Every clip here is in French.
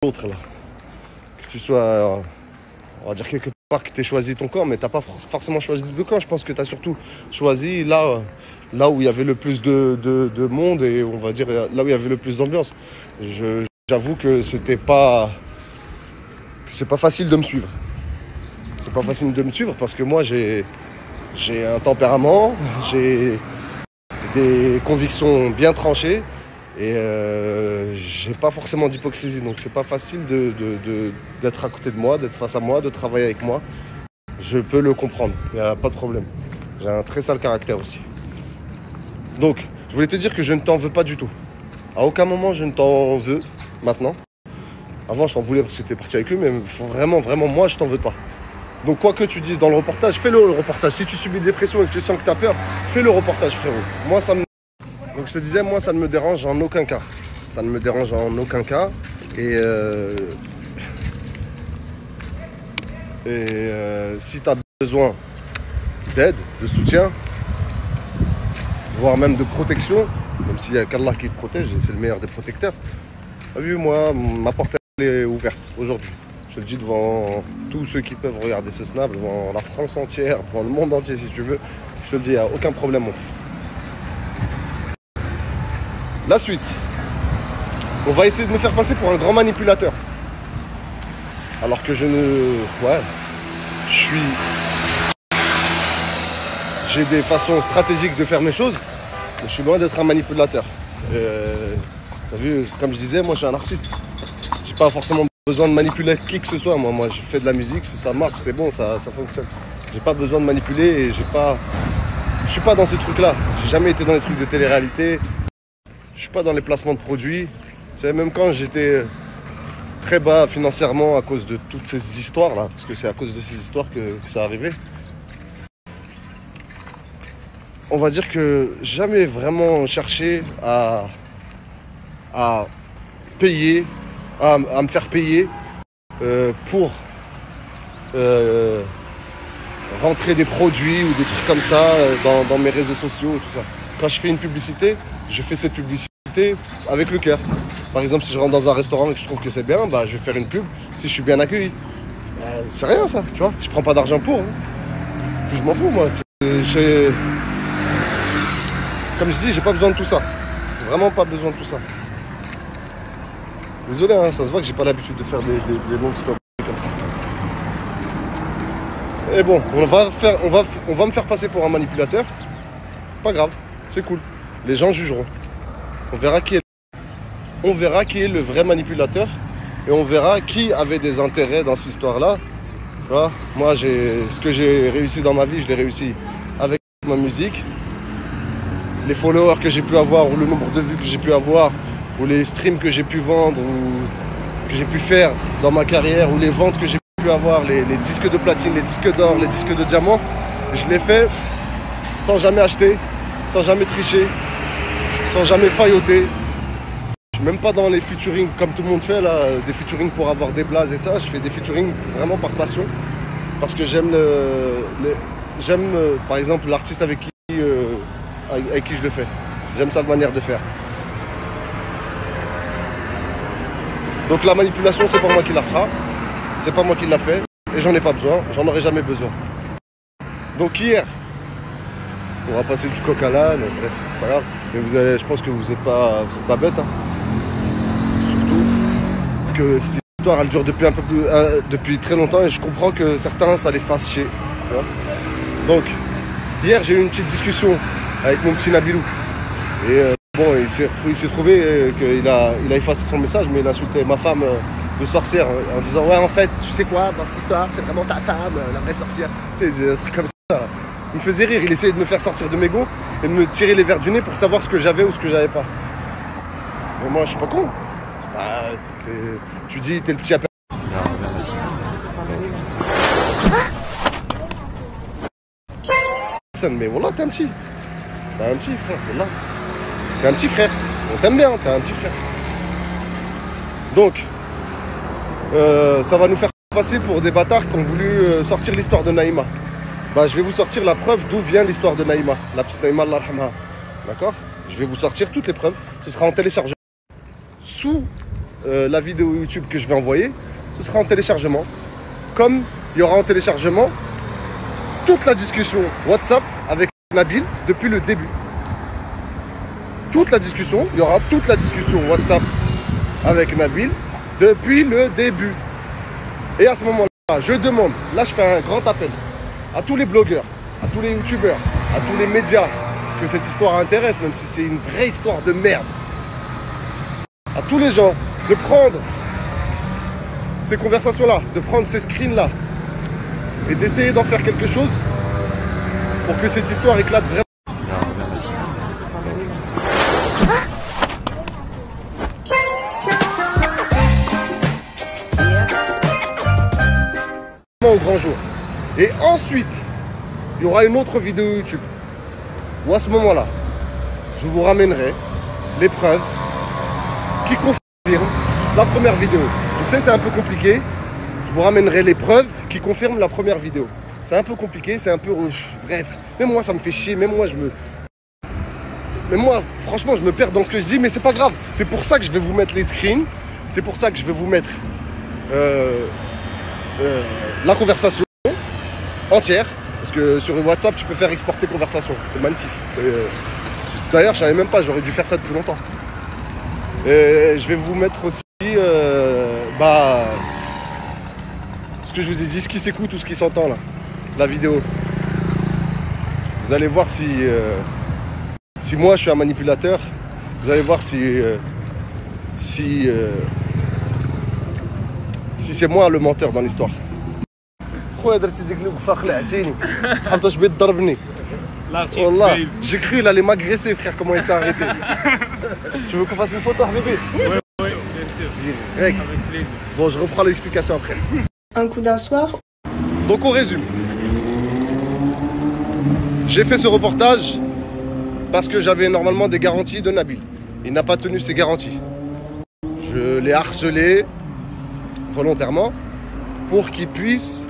l'autre là. Que tu sois, on va dire quelque part que tu aies choisi ton camp, mais tu n'as pas forcément choisi de camp. Je pense que tu as surtout choisi là où il y avait le plus de monde et on va dire là où il y avait le plus d'ambiance. J'avoue que c'est pas facile de me suivre. C'est pas facile de me suivre parce que moi j'ai un tempérament, j'ai des convictions bien tranchées et j'ai pas forcément d'hypocrisie. Donc c'est pas facile d'être à côté de moi, d'être face à moi, de travailler avec moi. Je peux le comprendre, il n'y a pas de problème. J'ai un très sale caractère aussi. Donc, je voulais te dire que je ne t'en veux pas du tout. À aucun moment je ne t'en veux maintenant. Avant je t'en voulais parce que tu es parti avec eux, mais vraiment, moi je t'en veux pas. Donc quoi que tu dises dans le reportage, fais-le reportage. Si tu subis des pressions et que tu sens que tu as peur, fais le reportage frérot. Moi ça me... Donc je te disais, moi ça ne me dérange en aucun cas. Ça ne me dérange en aucun cas. Et si tu as besoin d'aide, de soutien, voire même de protection, même s'il n'y a qu'Allah qui te protège, et c'est le meilleur des protecteurs, t'as vu, moi, ma porte est ouverte aujourd'hui. Je te le dis devant tous ceux qui peuvent regarder ce snap, devant la France entière, devant le monde entier si tu veux. Je te le dis, il n'y a aucun problème mon frère. La suite. On va essayer de me faire passer pour un grand manipulateur. Alors que je ne... Ouais. J'ai des façons stratégiques de faire mes choses, mais je suis loin d'être un manipulateur. T'as vu, comme je disais, moi je suis un artiste. J'ai pas forcément besoin de manipuler qui que ce soit. Moi je fais de la musique, ça marche, c'est bon, ça fonctionne. J'ai pas besoin de manipuler et je suis pas dans ces trucs-là. J'ai jamais été dans les trucs de télé-réalité. Je suis pas dans les placements de produits. Tu sais, même quand j'étais très bas financièrement à cause de toutes ces histoires-là, parce que c'est à cause de ces histoires que ça arrivait. On va dire que jamais vraiment cherché à payer, à me faire payer pour rentrer des produits ou des trucs comme ça dans mes réseaux sociaux et tout ça. Quand je fais une publicité, je fais cette publicité avec le cœur. Par exemple, si je rentre dans un restaurant et que je trouve que c'est bien, bah, je vais faire une pub si je suis bien accueilli. C'est rien ça, tu vois. Je prends pas d'argent pour. Hein. Je m'en fous moi. Comme je dis, j'ai pas besoin de tout ça. Vraiment pas besoin de tout ça. Désolé, hein, ça se voit que j'ai pas l'habitude de faire des longues stories comme ça. Et bon, on va me faire passer pour un manipulateur. Pas grave, c'est cool. Les gens jugeront. On verra qui est le vrai manipulateur. Et on verra qui avait des intérêts dans cette histoire-là. Tu vois, moi, ce que j'ai réussi dans ma vie, je l'ai réussi avec ma musique. Les followers que j'ai pu avoir, ou le nombre de vues que j'ai pu avoir, ou les streams que j'ai pu vendre, ou que j'ai pu faire dans ma carrière, ou les ventes que j'ai pu avoir, les disques de platine, les disques d'or, les disques de diamant, je l'ai fait sans jamais acheter, sans jamais tricher, sans jamais failloter. Je suis même pas dans les featuring comme tout le monde fait là, des featuring pour avoir des blazes et ça. Je fais des featuring vraiment par passion, parce que j'aime par exemple l'artiste avec qui je le fais. J'aime sa manière de faire. Donc la manipulation, c'est pas moi qui la fera. C'est pas moi qui l'a fait. Et j'en ai pas besoin. J'en aurai jamais besoin. Donc hier, on va passer du coq à l'âne. Bref, c'est pas grave. Mais je pense que vous êtes pas bêtes. Hein. Surtout que cette histoire, elle dure depuis très longtemps. Et je comprends que certains, ça les fasse chier. Tu vois. Donc, hier, j'ai eu une petite discussion avec mon petit Nabilou. Et bon, il s'est trouvé qu'il a effacé son message, mais il insultait ma femme de sorcière en disant ouais, en fait, tu sais quoi, dans cette histoire, c'est vraiment ta femme, la vraie sorcière. Tu sais, des trucs comme ça. Là. Il me faisait rire, il essayait de me faire sortir de mes gonds et de me tirer les verres du nez pour savoir ce que j'avais ou ce que j'avais pas. Mais moi, je suis pas con. Bah, tu dis, t'es le petit appel. Mais voilà, t'es un petit. T'es un petit frère, voilà. T'es un petit frère. On t'aime bien, t'es un petit frère. Donc, ça va nous faire passer pour des bâtards qui ont voulu sortir l'histoire de Naïma. Bah, je vais vous sortir la preuve d'où vient l'histoire de Naïma. La petite Naïma, Allah yarhamha. D'accord? Je vais vous sortir toutes les preuves. Ce sera en téléchargement. Sous la vidéo YouTube que je vais envoyer, ce sera en téléchargement. Comme il y aura en téléchargement toute la discussion WhatsApp avec Nabil depuis le début. Toute la discussion, il y aura toute la discussion WhatsApp avec Nabil depuis le début. Et à ce moment-là, je demande, là je fais un grand appel à tous les blogueurs, à tous les youtubeurs, à tous les médias que cette histoire intéresse, même si c'est une vraie histoire de merde. À tous les gens de prendre ces conversations-là, de prendre ces screens-là et d'essayer d'en faire quelque chose pour que cette histoire éclate vraiment. Au grand jour. Et ensuite, il y aura une autre vidéo YouTube où à ce moment-là, je vous ramènerai les preuves qui confirment la première vidéo. Je sais, c'est un peu compliqué. Je vous ramènerai les preuves qui confirment la première vidéo. C'est un peu compliqué, c'est un peu... Bref, même moi, ça me fait chier. Même moi, franchement, je me perds dans ce que je dis, mais c'est pas grave. C'est pour ça que je vais vous mettre les screens. C'est pour ça que je vais vous mettre la conversation entière. Parce que sur WhatsApp, tu peux faire exporter conversation. C'est magnifique. D'ailleurs, je savais même pas, j'aurais dû faire ça depuis longtemps. Et je vais vous mettre aussi ce que je vous ai dit, ce qui s'écoute ou ce qui s'entend là, la vidéo. Vous allez voir si moi je suis un manipulateur. Vous allez voir si c'est moi le menteur dans l'histoire. J'ai cru il allait m'agresser, frère, comment il s'est arrêté. Tu veux qu'on fasse une photo, bébé? Oui, bien sûr. Avec plaisir. Bon, je reprends l'explication après. Un coup d'un soir. Donc on résume. J'ai fait ce reportage parce que j'avais normalement des garanties de Nabil. Il n'a pas tenu ses garanties. Je l'ai harcelé volontairement pour qu'il puisse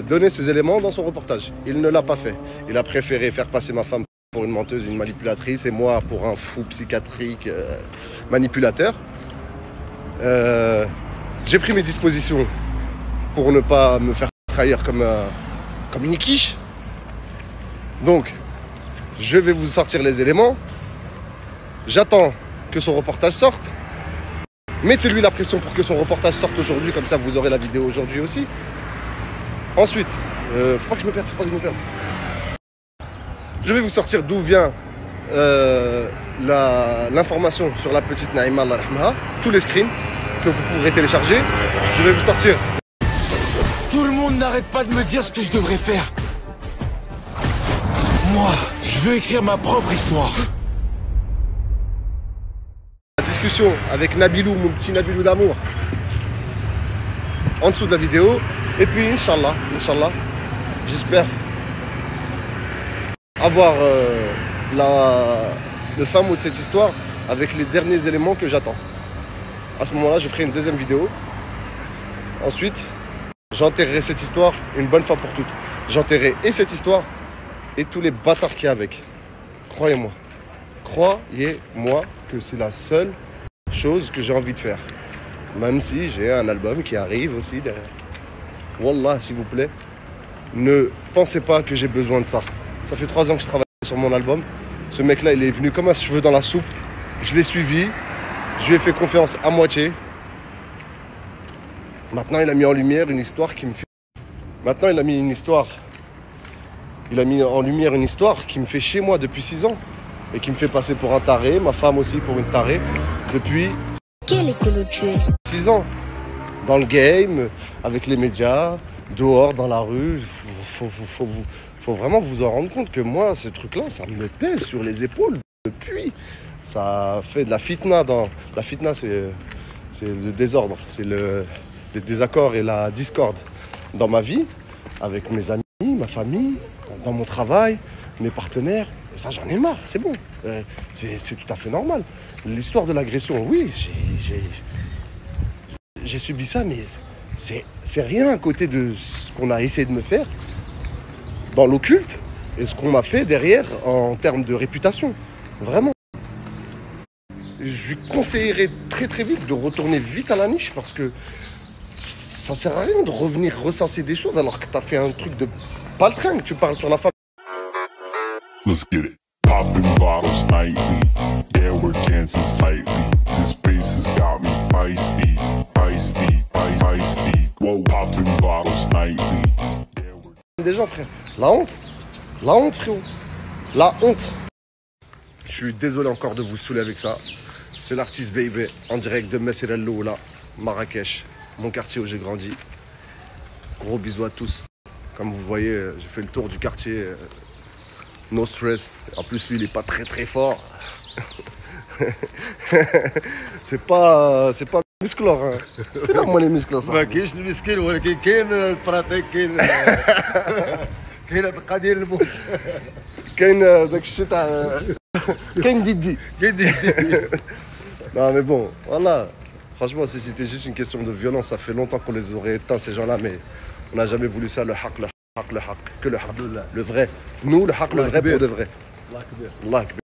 donner ses éléments dans son reportage. Il ne l'a pas fait. Il a préféré faire passer ma femme pour une menteuse, une manipulatrice, et moi pour un fou psychiatrique manipulateur. J'ai pris mes dispositions pour ne pas me faire trahir comme une quiche. Donc, je vais vous sortir les éléments. J'attends que son reportage sorte. Mettez-lui la pression pour que son reportage sorte aujourd'hui, comme ça vous aurez la vidéo aujourd'hui aussi. Ensuite, faut pas que je me perde, Je vais vous sortir d'où vient l'information sur la petite Naïma, Allah rahmaha, tous les screens que vous pourrez télécharger. Je vais vous sortir. Tout le monde n'arrête pas de me dire ce que je devrais faire. Moi, je veux écrire ma propre histoire. La discussion avec Nabilou, mon petit Nabilou d'amour, en dessous de la vidéo. Et puis, Inch'Allah, j'espère avoir le fin mot de cette histoire avec les derniers éléments que j'attends. À ce moment-là, je ferai une deuxième vidéo. Ensuite, j'enterrerai cette histoire une bonne fois pour toutes. J'enterrerai et cette histoire et tous les bâtards qu'il y a avec. Croyez-moi. Croyez-moi que c'est la seule chose que j'ai envie de faire. Même si j'ai un album qui arrive aussi derrière. Wallah, s'il vous plaît, ne pensez pas que j'ai besoin de ça. Ça fait 3 ans que je travaille sur mon album. Ce mec-là, il est venu comme un cheveu dans la soupe. Je l'ai suivi. Je lui ai fait confiance à moitié. Maintenant, il a mis en lumière une histoire qui me fait... Maintenant, il a mis en lumière une histoire qui me fait chier, moi, depuis 6 ans. Et qui me fait passer pour un taré, ma femme aussi pour une tarée, depuis... Quel écolo tu es? 6 ans. Dans le game, avec les médias, dehors, dans la rue. Faut vraiment vous en rendre compte que moi, ce truc-là, ça me pèse sur les épaules depuis. Ça fait de la fitna. La fitna, c'est le désordre, c'est le désaccord et la discorde dans ma vie, avec mes amis, ma famille, dans mon travail, mes partenaires. Et ça, j'en ai marre, c'est bon. C'est tout à fait normal. L'histoire de l'agression, oui, j'ai subi ça, mais c'est rien à côté de ce qu'on a essayé de me faire dans l'occulte et ce qu'on m'a fait derrière en termes de réputation. Vraiment. Je je lui conseillerais très très vite de retourner vite à la niche parce que ça sert à rien de revenir ressasser des choses alors que t'as fait un truc de baltringue. Tu parles sur la femme. Let's get it. Popping bottles nightly. Yeah, we're dancing slightly. This bass has got me feisty, feisty, feisty. Whoa, popping bottles nightly. Yeah, we're... Des gens, frère. La honte, frérot. La honte. Je suis désolé encore de vous saouler avec ça. C'est l'artiste Baby en direct de Messere El Loula, Marrakech, mon quartier où j'ai grandi. Gros bisous à tous. Comme vous voyez, j'ai fait le tour du quartier. No stress. En plus, lui, il est pas très très fort. c'est pas musclore. Hein. C'est pas moi les muscles ça. ما كاينش المسكين ولكن كاين البراتيك كاين كاين القدير الموت كاين داك الشيء تاع كاين ديدي. Non mais bon, voilà. Franchement, si c'était juste une question de violence, ça fait longtemps qu'on les aurait éteints ces gens-là, mais on n'a jamais voulu ça, le haq, que le haq, le vrai. Nous, le haq, le vrai pour de vrai. Allah akbar.